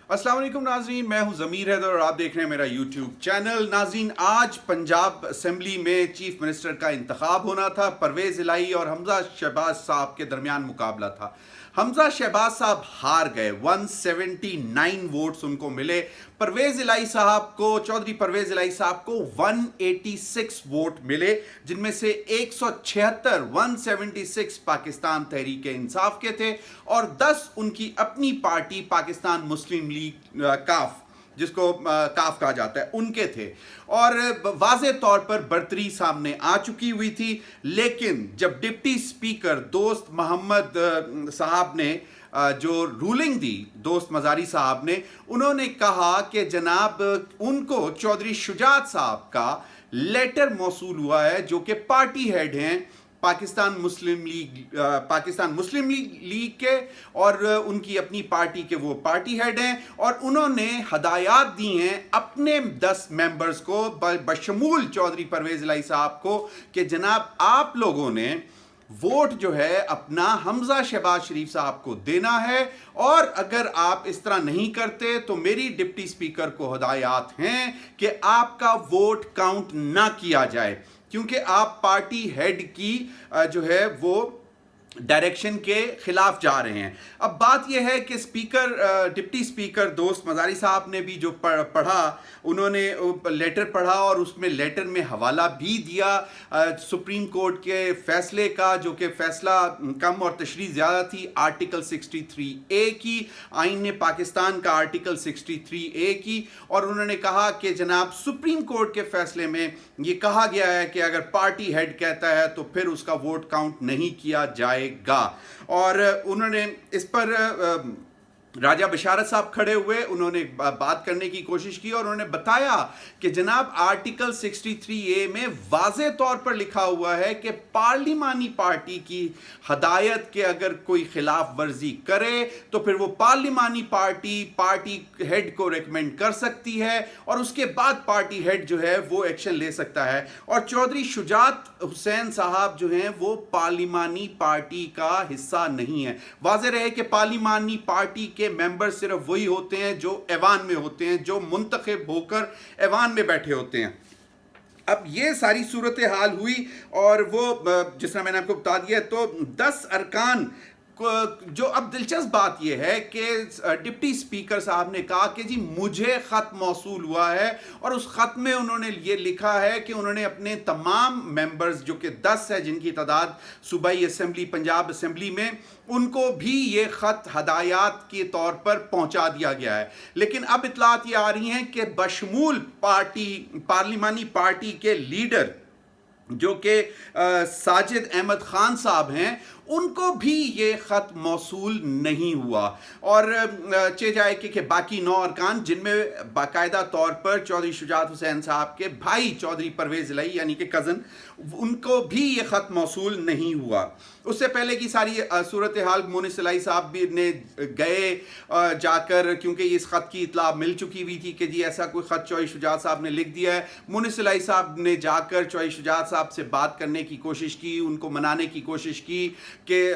السلام علیکم ناظرین، میں ہوں ضمیر حیدر اور آپ دیکھ رہے ہیں میرا یوٹیوب چینل۔ ناظرین، آج پنجاب اسمبلی میں چیف منسٹر کا انتخاب ہونا تھا۔ پرویز الہی اور حمزہ شہباز صاحب کے درمیان مقابلہ تھا۔ حمزہ شہباز صاحب ہار گئے، 179 ووٹس ان کو ملے۔ پرویز الہی صاحب کو، چودھری پرویز الہی صاحب کو 186 ووٹ ملے، جن میں سے 176 پاکستان تحریک انصاف کے تھے اور 10 ان کی اپنی پارٹی پاکستان مسلم لیگ کاف، جس کو کاف کہا جاتا ہے، ان کے تھے، اور واضح طور پر برتری سامنے آ چکی ہوئی تھی۔ لیکن جب ڈپٹی اسپیکر دوست محمد صاحب نے جو رولنگ دی، دوست مزاری صاحب نے، انہوں نے کہا کہ جناب ان کو چودھری شجاعت صاحب کا لیٹر موصول ہوا ہے، جو کہ پارٹی ہیڈ ہیں پاکستان مسلم لیگ کے، اور ان کی اپنی پارٹی کے وہ پارٹی ہیڈ ہیں، اور انہوں نے ہدایات دی ہیں اپنے 10 ممبرز کو بشمول چودھری پرویز الہی صاحب کو کہ جناب آپ لوگوں نے ووٹ جو ہے اپنا حمزہ شہباز شریف صاحب کو دینا ہے، اور اگر آپ اس طرح نہیں کرتے تو میری ڈپٹی اسپیکر کو ہدایات ہیں کہ آپ کا ووٹ کاؤنٹ نہ کیا جائے، کیونکہ آپ پارٹی ہیڈ کی جو ہے وہ ڈائریکشن کے خلاف جا رہے ہیں۔ اب بات یہ ہے کہ ڈپٹی اسپیکر دوست مزاری صاحب نے بھی جو پڑھا، انہوں نے لیٹر پڑھا اور اس میں لیٹر میں حوالہ بھی دیا سپریم کورٹ کے فیصلے کا، جو کہ فیصلہ کم اور تشریح زیادہ تھی، آرٹیکل 63A کی، آئین پاکستان کا آرٹیکل 63A کی، اور انہوں نے کہا کہ جناب سپریم کورٹ کے فیصلے میں یہ کہا گیا ہے کہ اگر پارٹی ہیڈ کہتا ہے تو پھر اس کا ووٹ کاؤنٹ نہیں کیا جائے گا۔ اور انہوں نے اس پر راجہ بشارت صاحب کھڑے ہوئے، انہوں نے بات کرنے کی کوشش کی اور انہوں نے بتایا کہ جناب آرٹیکل 63A میں واضح طور پر لکھا ہوا ہے کہ پارلیمانی پارٹی کی ہدایت کے اگر کوئی خلاف ورزی کرے تو پھر وہ پارلیمانی پارٹی ہیڈ کو ریکمینڈ کر سکتی ہے، اور اس کے بعد پارٹی ہیڈ جو ہے وہ ایکشن لے سکتا ہے۔ اور چودھری شجاعت حسین صاحب جو ہیں وہ پارلیمانی پارٹی کا حصہ نہیں ہے۔ واضح رہے کہ پارلیمانی پارٹی کے ممبر صرف وہی ہوتے ہیں جو ایوان میں ہوتے ہیں، جو منتخب ہو کر ایوان میں بیٹھے ہوتے ہیں۔ اب یہ ساری صورتحال ہوئی، اور وہ جس طرح میں نے آپ کو بتا دیا، تو 10 ارکان جو، اب دلچسپ بات یہ ہے کہ ڈپٹی اسپیکر صاحب نے کہا کہ جی مجھے خط موصول ہوا ہے، اور اس خط میں انہوں نے یہ لکھا ہے کہ انہوں نے اپنے تمام ممبرز جو کہ 10 ہے، جن کی تعداد صوبائی اسمبلی پنجاب اسمبلی میں، ان کو بھی یہ خط ہدایات کے طور پر پہنچا دیا گیا ہے۔ لیکن اب اطلاعات یہ آ رہی ہیں کہ بشمول پارلیمانی پارٹی کے لیڈر جو کہ ساجد احمد خان صاحب ہیں، ان کو بھی یہ خط موصول نہیں ہوا، اور چہ جائے کہ باقی 9 ارکان، جن میں باقاعدہ طور پر چودھری شجاعت حسین صاحب کے بھائی چودھری پرویز الہی یعنی کہ کزن، ان کو بھی یہ خط موصول نہیں ہوا۔ اس سے پہلے کی ساری صورتحال مونس الہی صاحب بھی نے گئے جا کر، کیونکہ اس خط کی اطلاع مل چکی ہوئی تھی کہ جی ایسا کوئی خط چودھری شجاعت صاحب نے لکھ دیا ہے۔ مونس الہی صاحب نے جا کر چودھری شجاعت صاحب سے بات کرنے کی کوشش کی، ان کو منانے کی کوشش کی کہ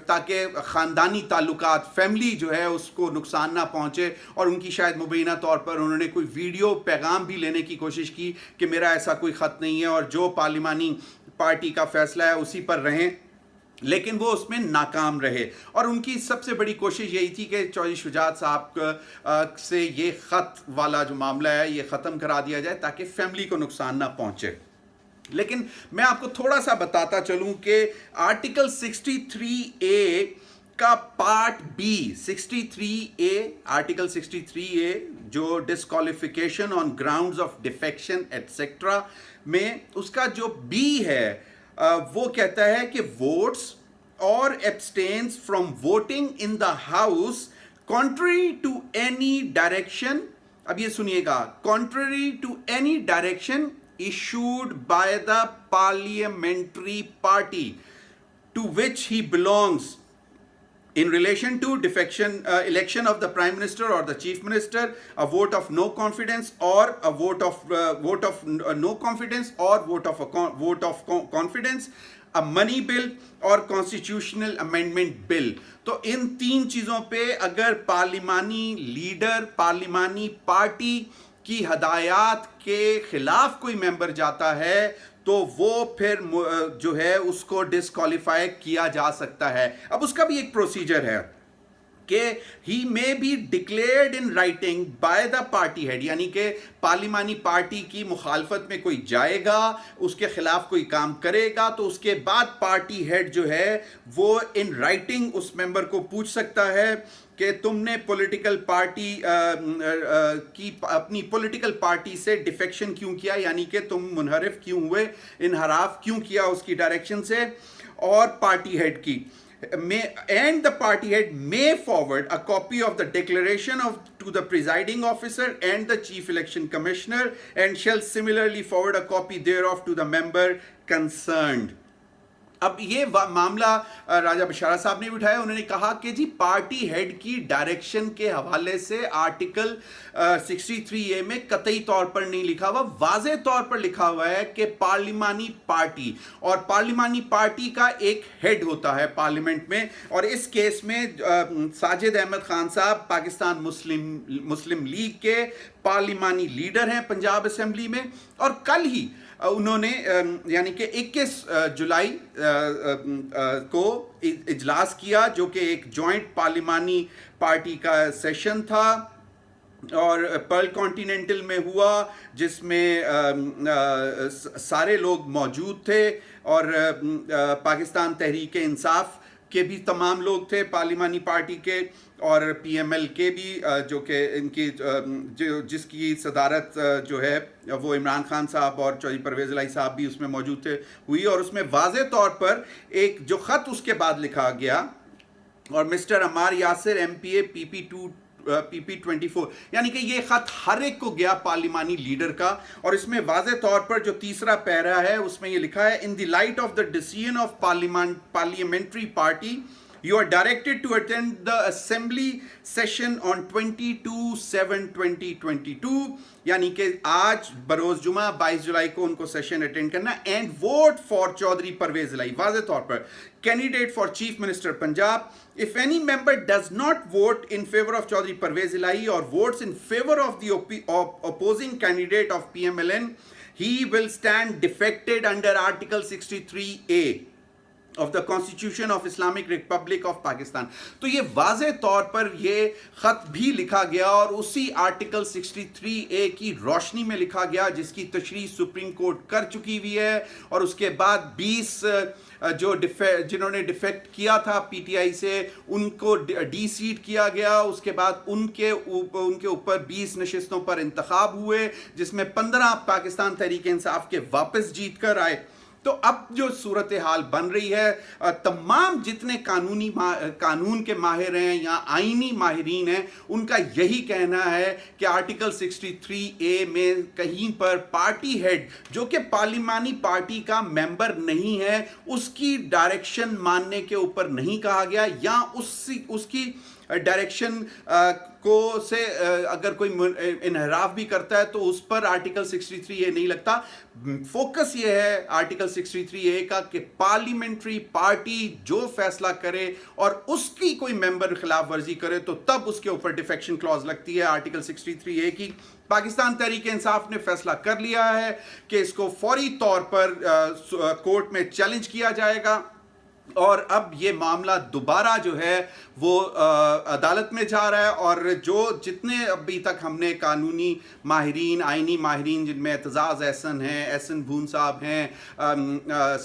تاکہ خاندانی تعلقات، فیملی جو ہے اس کو نقصان نہ پہنچے، اور ان کی شاید مبینہ طور پر انہوں نے کوئی ویڈیو پیغام بھی لینے کی کوشش کی کہ میرا ایسا کوئی خط نہیں ہے، اور جو پارلیمانی پارٹی کا فیصلہ ہے اسی پر رہیں، لیکن وہ اس میں ناکام رہے۔ اور ان کی سب سے بڑی کوشش یہی تھی کہ چودھری شجاعت صاحب سے یہ خط والا جو معاملہ ہے یہ ختم کرا دیا جائے تاکہ فیملی کو نقصان نہ پہنچے۔ لیکن میں آپ کو تھوڑا سا بتاتا چلوں کہ آرٹیکل 63A کا part be, 63A، article 63A جو disqualification on grounds of defection et cetera میں، اس کا جو بی ہے وہ کہتا ہے کہ ووٹس اور abstinence from voting in the house contrary to any direction، اب یہ سنیے گا، contrary to any direction issued by the parliamentary party to which he belongs in relation to defection, election of the prime minister or the chief minister, a vote of no confidence or a vote of no confidence or vote of confidence, منی بل اور constitutional amendment بل. تو ان 3 چیزوں پہ اگر پارلیمانی leader, پارلیمانی party کی ہدایات کے خلاف کوئی ممبر جاتا ہے تو وہ پھر جو ہے اس کو ڈسکوالیفائی کیا جا سکتا ہے. اب اس کا بھی ایک پروسیجر ہے کہ ہی may be declared in writing by the party head, یعنی کہ پارلیمانی پارٹی کی مخالفت میں کوئی جائے گا، اس کے خلاف کوئی کام کرے گا، تو اس کے بعد پارٹی ہیڈ جو ہے وہ ان رائٹنگ اس ممبر کو پوچھ سکتا ہے کہ تم نے پولیٹیکل پارٹی کی اپنی پولیٹیکل پارٹی سے ڈیفیکشن کیوں کیا، یعنی کہ تم منحرف کیوں ہوئے، انحراف کیوں کیا اس کی ڈائریکشن سے. اور پارٹی ہیڈ کی and the party head may forward a copy of the declaration to the presiding officer and the chief election commissioner and shall similarly forward a copy thereof to the member concerned. اب یہ معاملہ راجہ بشارہ صاحب نے بھی اٹھایا. انہوں نے کہا کہ جی پارٹی ہیڈ کی ڈائریکشن کے حوالے سے آرٹیکل 63A میں قطعی طور پر نہیں لکھا ہوا، واضح طور پر لکھا ہوا ہے کہ پارلیمانی پارٹی، اور پارلیمانی پارٹی کا ایک ہیڈ ہوتا ہے پارلیمنٹ میں. اور اس کیس میں ساجد احمد خان صاحب پاکستان مسلم لیگ کے پارلیمانی لیڈر ہیں پنجاب اسمبلی میں، اور کل ہی انہوں نے یعنی کہ 21 جولائی کو اجلاس کیا جو کہ ایک جوائنٹ پارلیمانی پارٹی کا سیشن تھا اور پرل کانٹیننٹل میں ہوا، جس میں سارے لوگ موجود تھے اور پاکستان تحریک انصاف کے بھی تمام لوگ تھے پارلیمانی پارٹی کے، اور پی ایم ایل کے بھی جو کہ ان کی جس کی صدارت جو ہے وہ عمران خان صاحب اور چودھری پرویز الہی صاحب بھی اس میں موجود تھے ہوئی. اور اس میں واضح طور پر ایک جو خط اس کے بعد لکھا گیا، اور mister Ammar Yasir M P A P P 24، یعنی کہ یہ خط ہر ایک کو گیا پارلیمانی لیڈر کا. اور اس میں واضح طور پر جو تیسرا پیرا ہے اس میں یہ لکھا ہے، in the light of the decision of parliamentary party you are directed to attend the assembly session on 22/7/2022، یعنی کہ آج بروز جمعہ 22 جولائی کو ان کو سیشن اٹینڈ کرنا، and vote for Chaudhry Pervaiz Elahi. واضح طور پر candidate for chief minister Punjab. If any member does not vote in favor of Chaudhry Parvez Ilahi or votes in favor of the opposing candidate of PMLN, he will stand defected under Article 63A of the Constitution of Islamic Republic of Pakistan. تو یہ واضح طور پر یہ خط بھی لکھا گیا اور اسی آرٹیکل 63A کی روشنی میں لکھا گیا، جس کی تشریح سپریم کورٹ کر چکی ہوئی ہے. اور اس کے بعد 20 جو جنہوں نے ڈیفیکٹ کیا تھا پی ٹی آئی سے ان کو ڈی سیٹ کیا گیا. اس کے بعد ان کے اوپر 20 نشستوں پر انتخاب ہوئے، جس میں 15 پاکستان تحریک انصاف کے واپس جیت کر آئے. تو اب جو صورتحال بن رہی ہے، تمام جتنے قانون کے ماہر ہیں یا آئینی ماہرین ہیں، ان کا یہی کہنا ہے کہ آرٹیکل 63A میں کہیں پر پارٹی ہیڈ جو کہ پارلیمانی پارٹی کا ممبر نہیں ہے، اس کی ڈائریکشن ماننے کے اوپر نہیں کہا گیا، یا اس کی ڈائریکشن کو سے اگر کوئی انحراف بھی کرتا ہے تو اس پر آرٹیکل 63A نہیں لگتا. فوکس یہ ہے آرٹیکل 63A کا کہ پارلیمنٹری پارٹی جو فیصلہ کرے اور اس کی کوئی ممبر خلاف ورزی کرے تو تب اس کے اوپر ڈیفیکشن کلاز لگتی ہے آرٹیکل 63A کی. پاکستان تحریک انصاف نے فیصلہ کر لیا ہے کہ اس کو فوری طور پر کورٹ میں چیلنج کیا جائے گا، اور اب یہ معاملہ دوبارہ جو ہے وہ عدالت میں جا رہا ہے. اور جتنے ابھی تک ہم نے قانونی ماہرین، آئینی ماہرین، جن میں اعتزاز احسن ہیں، احسن بھون صاحب ہیں،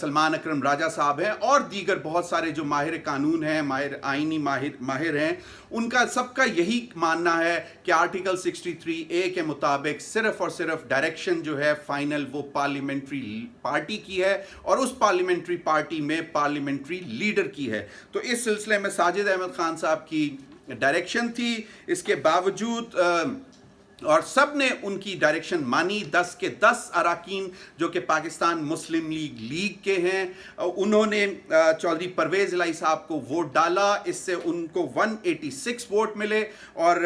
سلمان اکرم راجہ صاحب ہیں، اور دیگر بہت سارے جو ماہر قانون ہیں، آئینی ماہر ہیں، ان کا سب کا یہی ماننا ہے کہ آرٹیکل 63A کے مطابق صرف اور صرف ڈائریکشن جو ہے فائنل وہ پارلیمنٹری پارٹی کی ہے، اور اس پارلیمنٹری پارٹی میں پارلیمنٹری لیڈر کی ہے. تو اس سلسلے میں ساجد احمد خان صاحب کی ڈائریکشن تھی، اس کے باوجود اور سب نے ان کی ڈائریکشن مانی. 10 کے 10 اراکین جو کہ پاکستان مسلم لیگ کے ہیں، انہوں نے چودھری پرویز الہی صاحب کو ووٹ ڈالا. اس سے ان کو 186 ووٹ ملے اور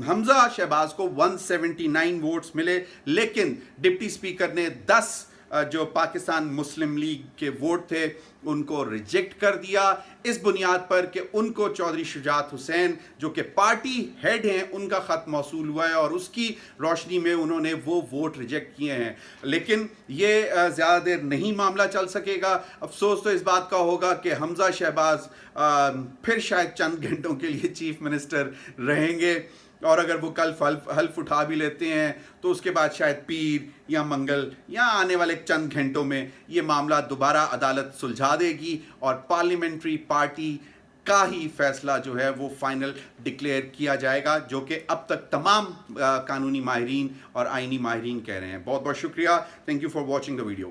حمزہ شہباز کو 179 ووٹس ملے. لیکن ڈپٹی اسپیکر نے 10 جو پاکستان مسلم لیگ کے ووٹ تھے ان کو ریجیکٹ کر دیا اس بنیاد پر کہ ان کو چودھری شجاعت حسین جو کہ پارٹی ہیڈ ہیں ان کا خط موصول ہوا ہے اور اس کی روشنی میں انہوں نے وہ ووٹ ریجیکٹ کیے ہیں. لیکن یہ زیادہ دیر نہیں معاملہ چل سکے گا. افسوس تو اس بات کا ہوگا کہ حمزہ شہباز پھر شاید چند گھنٹوں کے لیے چیف منسٹر رہیں گے، اور اگر وہ کل حلف اٹھا بھی لیتے ہیں تو اس کے بعد شاید پیر یا منگل یا آنے والے چند گھنٹوں میں یہ معاملہ دوبارہ عدالت سلجھا دے گی اور پارلیمنٹری پارٹی کا ہی فیصلہ جو ہے وہ فائنل ڈکلیئر کیا جائے گا، جو کہ اب تک تمام قانونی ماہرین اور آئینی ماہرین کہہ رہے ہیں. بہت بہت شکریہ. Thank you for watching the video.